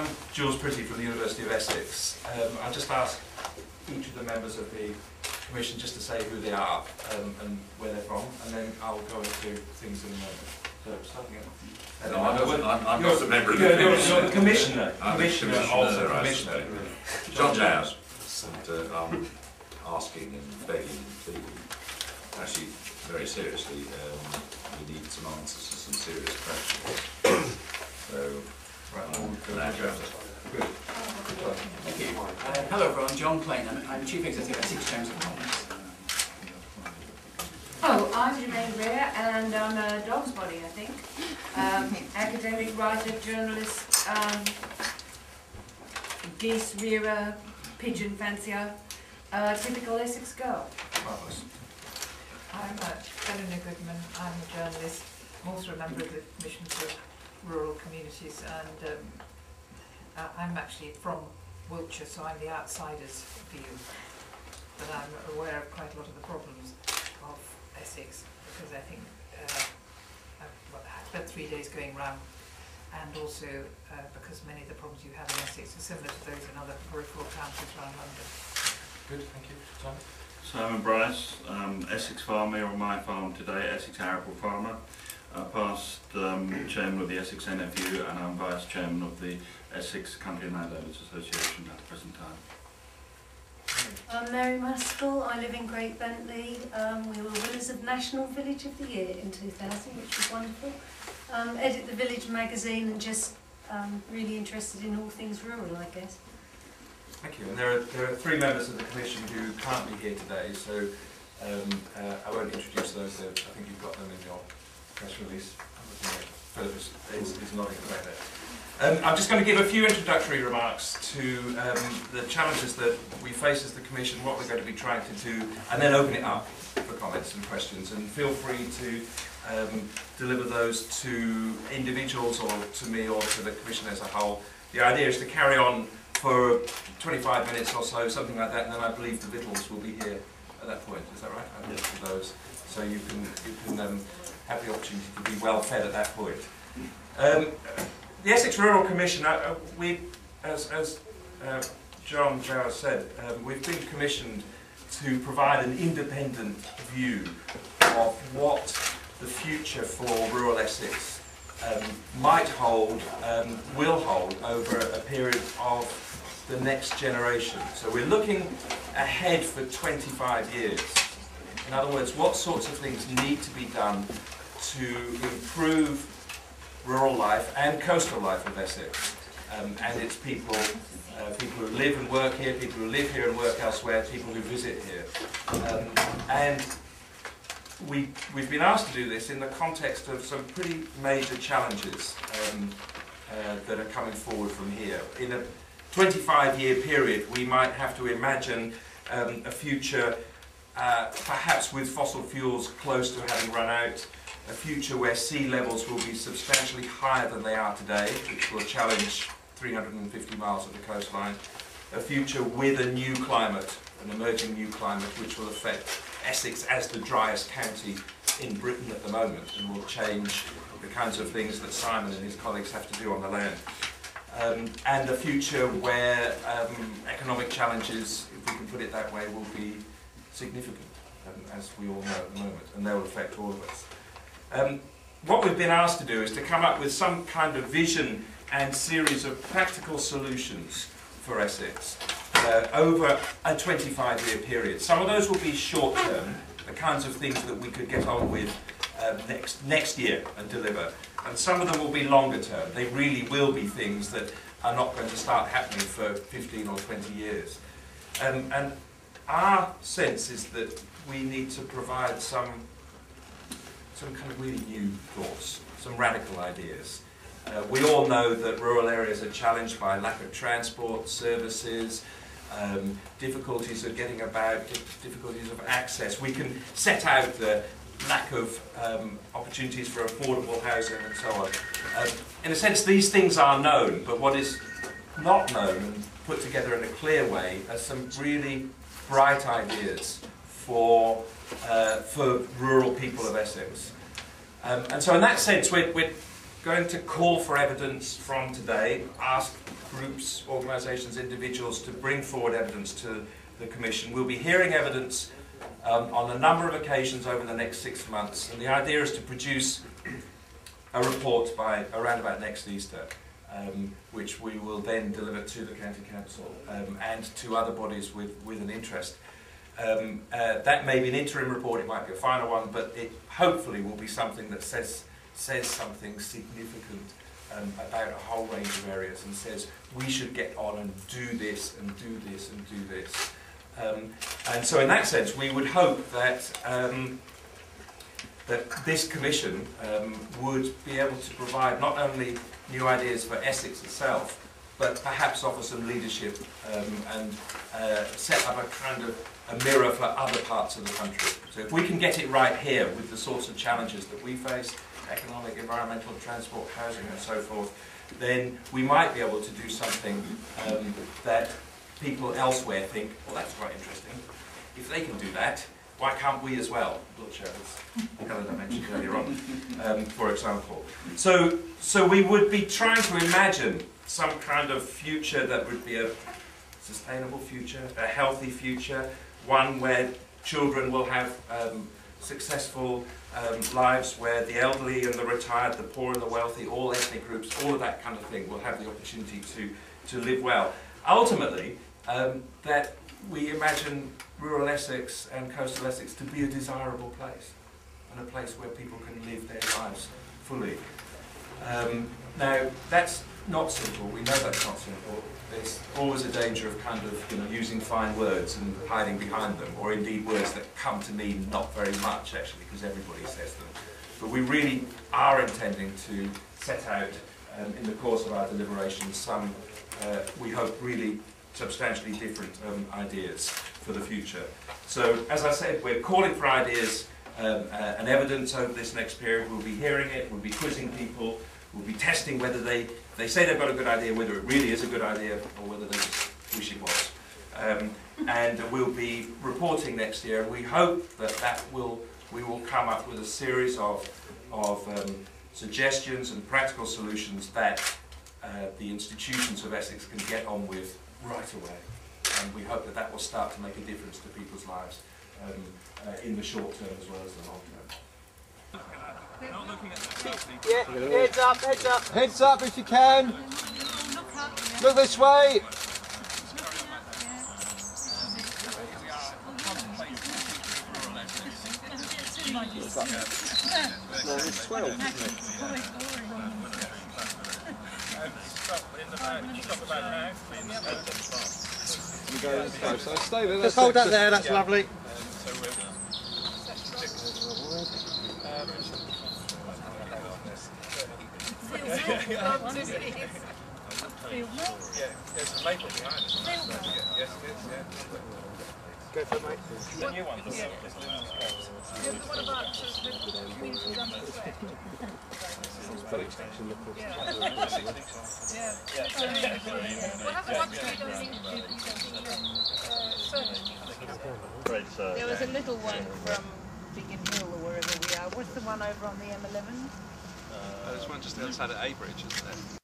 I'm Jules Pretty from the University of Essex. I'll just ask each of the members of the Commission just to say who they are and where they're from, and then I'll go into things in a moment. So, starting at... I'm not a member of the Commission. You're the Commissioner. I'm Commissioner of the Commissioner. John Jowers. And I'm asking and begging and pleading, actually very seriously, we need some answers to some serious questions. So, Good. Thank you. Hello everyone, John Plain. I'm Chief Executive at Essex Rural Commission. Oh, I'm Jermaine Greer and I'm a dog's body, I think. Academic writer, journalist, geese rearer, pigeon fancier, typical Essex girl. Marvellous. I'm Eleanor Goodman. I'm a journalist. I'm also a member of the Commission for Rural Communities, and I'm actually from Wiltshire, so I'm the outsider's view. But I'm aware of quite a lot of the problems of Essex, because I think I've spent 3 days going round, and also because many of the problems you have in Essex are similar to those in other peripheral counties around London. Good, thank you. Simon? Simon Bryce, Essex farmer on my farm today, Essex Arable Farmer. Past chairman of the Essex NFU, and I'm vice chairman of the Essex Country and Landowners Association at the present time. I'm Mary Maskell. I live in Great Bentley. We were winners of National Village of the Year in 2000, which was wonderful. Edit the Village magazine, and just really interested in all things rural, I guess. Thank you. And there are three members of the Commission who can't be here today, so I won't introduce those. I think you've got them in your press release. Purpose is nodding away there. I'm just going to give a few introductory remarks to the challenges that we face as the Commission, what we're going to be trying to do, and then open it up for comments and questions. And feel free to deliver those to individuals or to me or to the Commission as a whole. The idea is to carry on for 25 minutes or so, something like that, and then I believe the victuals will be here at that point. Is that right? I look for those, so you can have the opportunity to be well fed at that point. The Essex Rural Commission, as John Jowers said, we've been commissioned to provide an independent view of what the future for rural Essex might hold, will hold over a period of the next generation. So we're looking ahead for 25 years. In other words, what sorts of things need to be done to improve rural life and coastal life of Essex and its people, people who live and work here, people who live here and work elsewhere, people who visit here. And we've been asked to do this in the context of some pretty major challenges that are coming forward from here. In a 25-year period, we might have to imagine a future perhaps with fossil fuels close to having run out, a future where sea levels will be substantially higher than they are today, which will challenge 350 miles of the coastline, a future with a new climate, an emerging new climate, which will affect Essex as the driest county in Britain at the moment and will change the kinds of things that Simon and his colleagues have to do on the land. And a future where economic challenges, if we can put it that way, will be significant, as we all know at the moment, and they will affect all of us. What we've been asked to do is to come up with some kind of vision and series of practical solutions for Essex over a 25-year period. Some of those will be short-term, the kinds of things that we could get on with next year and deliver. And some of them will be longer term. They really will be things that are not going to start happening for 15 or 20 years. And our sense is that we need to provide some kind of really new thoughts, some radical ideas. We all know that rural areas are challenged by lack of transport, services, difficulties of getting about, difficulties of access. We can set out the lack of opportunities for affordable housing and so on. In a sense, these things are known, but what is not known and put together in a clear way are some really bright ideas for rural people of Essex. And so in that sense, we're going to call for evidence from today, ask groups, organisations, individuals to bring forward evidence to the Commission. We'll be hearing evidence on a number of occasions over the next 6 months, and the idea is to produce a report by around about next Easter, which we will then deliver to the County Council and to other bodies with an interest. That may be an interim report, it might be a final one, but it hopefully will be something that says something significant about a whole range of areas and says we should get on and do this and do this and do this. And so in that sense we would hope that that this Commission would be able to provide not only new ideas for Essex itself, but perhaps offer some leadership and set up a kind of a mirror for other parts of the country. So if we can get it right here with the sorts of challenges that we face, economic, environmental, transport, housing and so forth, then we might be able to do something that people elsewhere think, well, that's quite interesting. If they can do that, why can't we as well? Wiltshire, as Helen mentioned earlier on, for example. So we would be trying to imagine some kind of future that would be a sustainable future, a healthy future, one where children will have successful lives, where the elderly and the retired, the poor and the wealthy, all ethnic groups, all of that kind of thing will have the opportunity to live well. Ultimately, that we imagine rural Essex and coastal Essex to be a desirable place, and a place where people can live their lives fully. Now, that's not simple. We know that's not simple. There's always a danger of kind of using fine words and hiding behind them, or indeed words that come to mean not very much actually, because everybody says them. But we really are intending to set out in the course of our deliberations some, we hope, really substantially different ideas for the future. So, as I said, we're calling for ideas and evidence over this next period. We'll be hearing it, we'll be quizzing people, we'll be testing whether they say they've got a good idea, whether it really is a good idea, or whether they just wish it was. And we'll be reporting next year, and we hope that we will come up with a series of suggestions and practical solutions that the institutions of Essex can get on with right away. And we hope that will start to make a difference to people's lives in the short term as well as the long term. Yeah, heads up, heads up. Heads up if you can. Look this way. No, it's 12, isn't it? So stay there. Just hold that there, that's lovely. There's a label behind it. Yes, Go for it, mate. The new one. What about the community done this way? What happened once we done There was a little one from Biggin Hill or wherever we are. What's the one over on the M11? There's one just outside of A Bridge, isn't there?